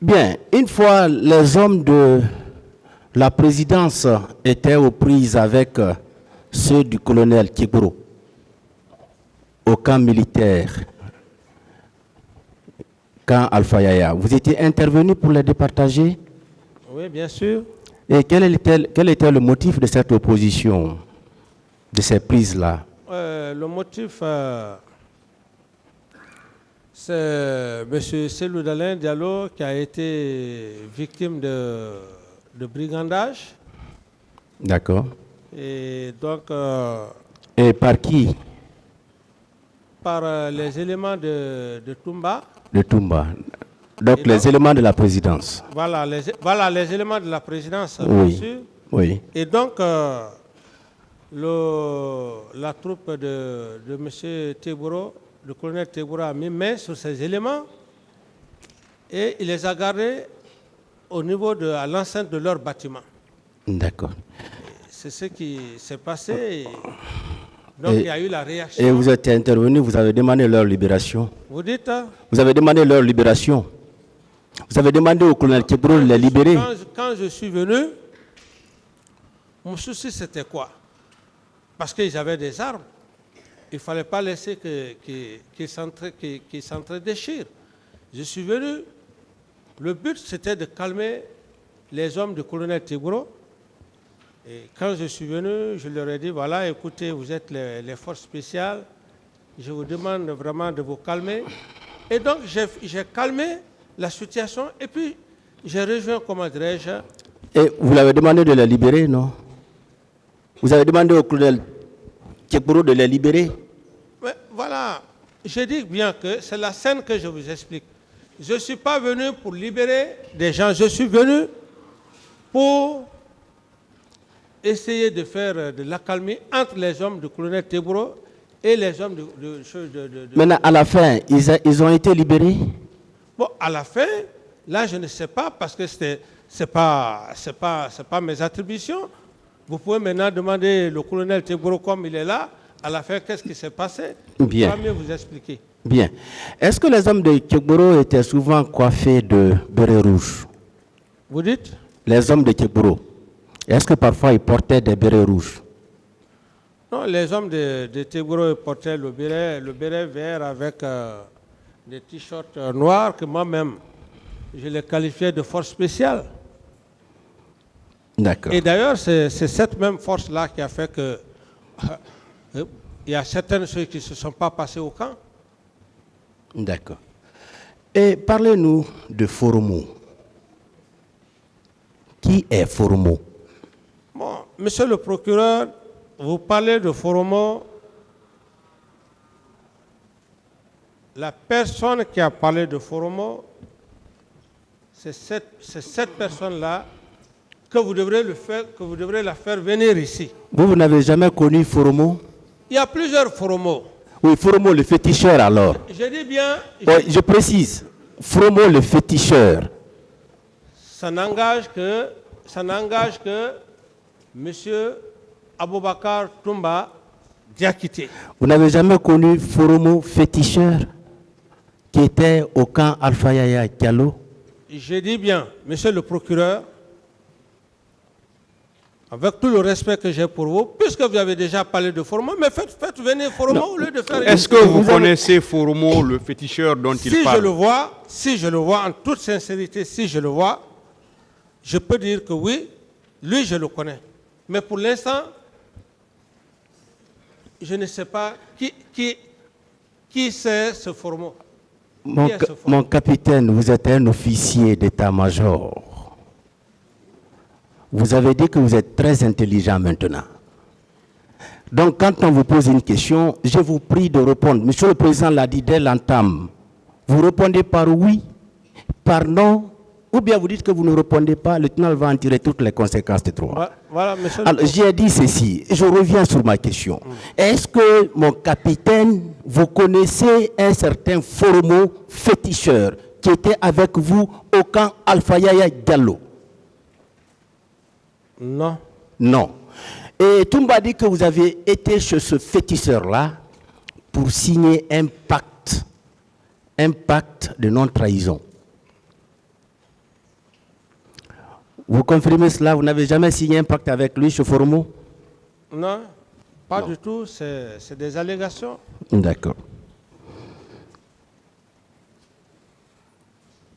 Bien, une fois les hommes de la présidence étaient aux prises avec ceux du colonel Tchegboro au camp militaire, camp Alpha Yaya, vous étiez intervenu pour les départager? Oui, bien sûr. Et quel était le motif de cette opposition, de ces prises-là? Le motif, c'est M. Selou Dalein Diallo qui a été victime de brigandage. D'accord. Et donc... et par qui? Par les éléments de Toumba. De Toumba. Donc les éléments de la présidence. Voilà les éléments de la présidence, oui, bien sûr. Oui. Et donc, la troupe de M. Tchegboro, le colonel Tchegboro a mis main sur ces éléments et il les a gardés au niveau à l'enceinte de leur bâtiment. D'accord. C'est ce qui s'est passé. Donc, il y a eu la réaction. Et vous êtes intervenu, vous avez demandé leur libération. Vous dites? Vous avez demandé leur libération. Vous avez demandé au colonel Tchegboro de les libérer. Quand je suis venu, mon souci c'était quoi? Parce qu'ils avaient des armes. Il ne fallait pas laisser qu'ils s'entre-déchirent. Je suis venu. Le but c'était de calmer les hommes du colonel Tchegboro. Et quand je suis venu, je leur ai dit, voilà, écoutez, vous êtes les forces spéciales, je vous demande vraiment de vous calmer. Et donc, j'ai calmé la situation et puis j'ai rejoint, comment dirais-je. Et vous l'avez demandé de les libérer, non? Vous avez demandé au colonel Tchegboro de les libérer? Mais voilà, je dis bien que c'est la scène que je vous explique. Je ne suis pas venu pour libérer des gens, je suis venu pour essayer de faire de l'accalmie entre les hommes du colonel Tchegboro et les hommes de... Maintenant, à la fin, ils ont été libérés? Bon, à la fin, là, je ne sais pas, parce que ce n'est pas mes attributions. Vous pouvez maintenant demander le colonel Tchegboro comme il est là, à la fin, qu'est-ce qui s'est passé? Bien. Je vais mieux vous expliquer. Bien. Est-ce que les hommes de Tchegboro étaient souvent coiffés de bérets rouges? Vous dites? Les hommes de Tchegboro. Est-ce que parfois ils portaient des bérets rouges? Non, les hommes de Tchegboro portaient le béret vert avec des t-shirts noirs que moi-même, je les qualifiais de force spéciale. D'accord. Et d'ailleurs, c'est cette même force-là qui a fait que il y a certaines choses qui ne se sont pas passées au camp. D'accord. Et parlez-nous de Foromo. Qui est Foromo? Bon, monsieur le procureur, vous parlez de Foromo. La personne qui a parlé de Foromo, c'est cette personne-là que vous devrez la faire venir ici. Vous n'avez jamais connu Foromo? Il y a plusieurs Foromo. Oui, Foromo le féticheur alors. Je dis bien... Je précise, Foromo le féticheur. Ça n'engage que M. Aboubakar Toumba Diakité. Vous n'avez jamais connu Foromo féticheur qui était au camp Alpha Yaya Diallo? Je dis bien, monsieur le procureur, avec tout le respect que j'ai pour vous, puisque vous avez déjà parlé de Foromo, mais faites venir Foromo au lieu de faire... Est-ce que vous connaissez Foromo, le féticheur dont il parle? Si je le vois, en toute sincérité, si je le vois, je peux dire que oui, lui je le connais. Mais pour l'instant, je ne sais pas qui c'est ce Foromo. Mon capitaine, vous êtes un officier d'état-major. Vous avez dit que vous êtes très intelligent maintenant. Donc, quand on vous pose une question, je vous prie de répondre. Monsieur le Président l'a dit dès l'entame. Vous répondez par oui, par non, ou bien vous dites que vous ne répondez pas, le tribunal va en tirer toutes les conséquences de droit. Voilà, monsieur. Alors, j'ai dit ceci, je reviens sur ma question. Est-ce que, mon capitaine, vous connaissez un certain Foromo féticheur qui était avec vous au camp Alpha Yaya Diallo? Non. Non. Et Toumba dit que vous avez été chez ce féticheur-là pour signer un pacte de non-trahison. Vous confirmez cela? Vous n'avez jamais signé un pacte avec lui, chez Foromo? Non, pas du tout, c'est des allégations. D'accord.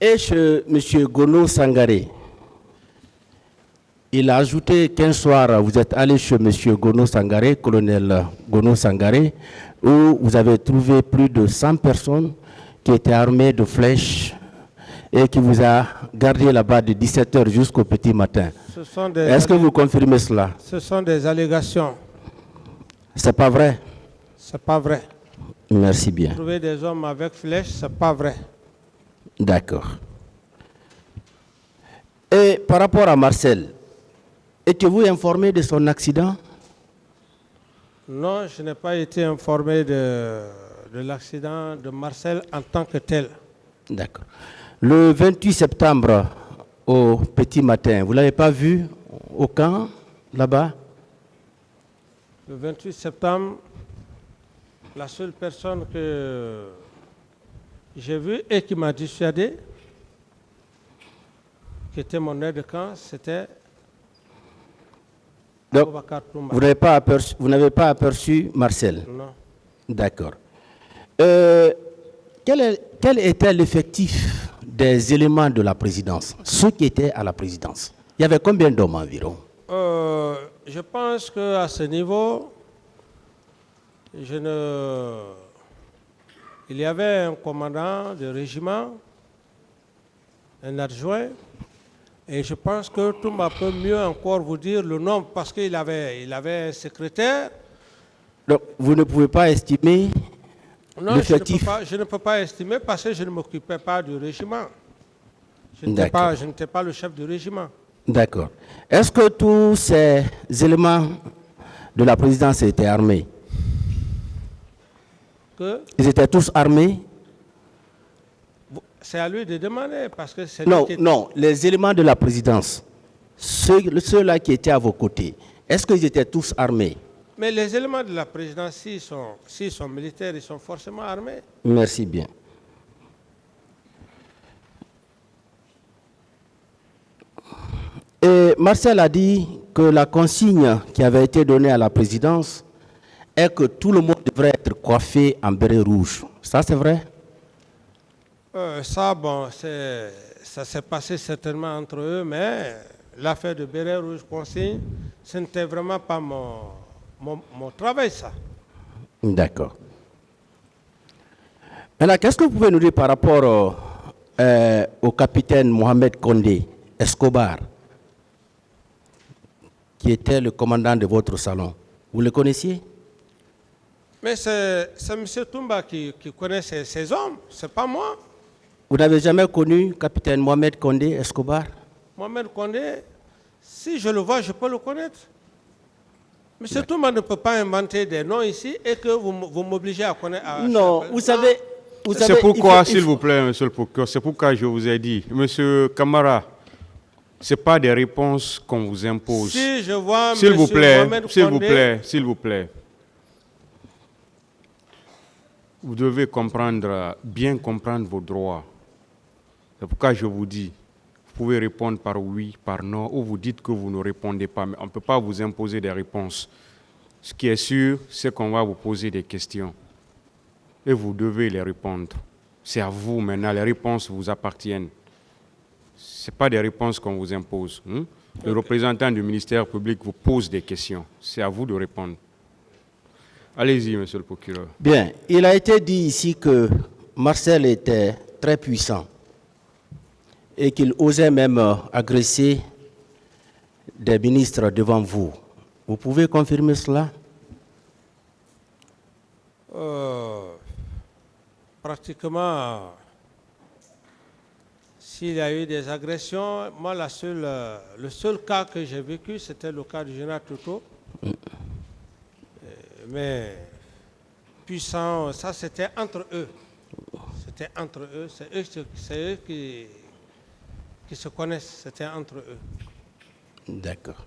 Et chez M. Gono Sangaré, il a ajouté qu'un soir, vous êtes allé chez M. Gono Sangaré, colonel Gono Sangaré, où vous avez trouvé plus de 100 personnes qui étaient armées de flèches et qui vous a gardé là-bas de 17h jusqu'au petit matin. Est-ce que vous confirmez cela? Ce sont des allégations. C'est pas vrai? C'est pas vrai. Merci bien. Trouver des hommes avec flèches, c'est pas vrai. D'accord. Et par rapport à Marcel, étiez-vous informé de son accident? Non, je n'ai pas été informé de l'accident de Marcel en tant que tel. D'accord. Le 28 septembre, au petit matin, vous ne l'avez pas vu au camp, là-bas? Le 28 septembre, la seule personne que j'ai vue et qui m'a dissuadé, qui était mon aide de camp, c'était Aboubacar Toumba. Vous n'avez pas aperçu Marcel? Non. D'accord. Quel était l'effectif des éléments de la présidence, ceux qui étaient à la présidence? Il y avait combien d'hommes environ? Je pense qu'à ce niveau, il y avait un commandant de régiment, un adjoint, et je pense que Toumba peut mieux encore vous dire le nombre parce qu'il avait un secrétaire. Donc, vous ne pouvez pas estimer l'effectif? Je ne peux pas estimer parce que je ne m'occupais pas du régiment. Je n'étais pas le chef du régiment. D'accord. Est-ce que tous ces éléments de la présidence étaient armés? Ils étaient tous armés? C'est à lui de demander parce que c'est Non, les éléments de la présidence, ceux-là qui étaient à vos côtés, est-ce qu'ils étaient tous armés? Mais les éléments de la présidence, s'ils sont militaires, ils sont forcément armés. Merci bien. Et Marcel a dit que la consigne qui avait été donnée à la présidence est que tout le monde devrait être coiffé en béret rouge. Ça, c'est vrai? Ça s'est passé certainement entre eux, mais l'affaire de béret rouge consigne, ce n'était vraiment pas mon travail, ça. D'accord. Maintenant, qu'est-ce que vous pouvez nous dire par rapport au capitaine Mohamed Condé Escobar, qui était le commandant de votre salon? Vous le connaissiez? Mais c'est M. Toumba qui connaît ces hommes, ce n'est pas moi. Vous n'avez jamais connu capitaine Mohamed Condé Escobar? Mohamed Condé, si je le vois, je peux le connaître. M. Toumba ne peut pas inventer des noms ici et que vous m'obligez à connaître. Non, vous savez... C'est pourquoi, s'il vous plaît, monsieur le procureur, c'est pourquoi je vous ai dit, monsieur Camara, ce n'est pas des réponses qu'on vous impose. Si je vois s'il vous plaît, Mohamed s'il vous Condé, plaît, s'il vous plaît. Vous devez bien comprendre vos droits. C'est pourquoi je vous dis, vous pouvez répondre par oui, par non, ou vous dites que vous ne répondez pas, mais on ne peut pas vous imposer des réponses. Ce qui est sûr, c'est qu'on va vous poser des questions. Et vous devez les répondre. C'est à vous maintenant, les réponses vous appartiennent. Ce n'est pas des réponses qu'on vous impose. Le représentant du ministère public vous pose des questions. C'est à vous de répondre. Allez-y, monsieur le procureur. Bien, il a été dit ici que Marcel était très puissant et qu'il osait même agresser des ministres devant vous. Vous pouvez confirmer cela? Pratiquement, s'il y a eu des agressions, moi, le seul cas que j'ai vécu, c'était le cas du général Toto. Mais puissant, ça c'était entre eux. C'était entre eux, c'est eux qui se connaissent, c'était entre eux. D'accord.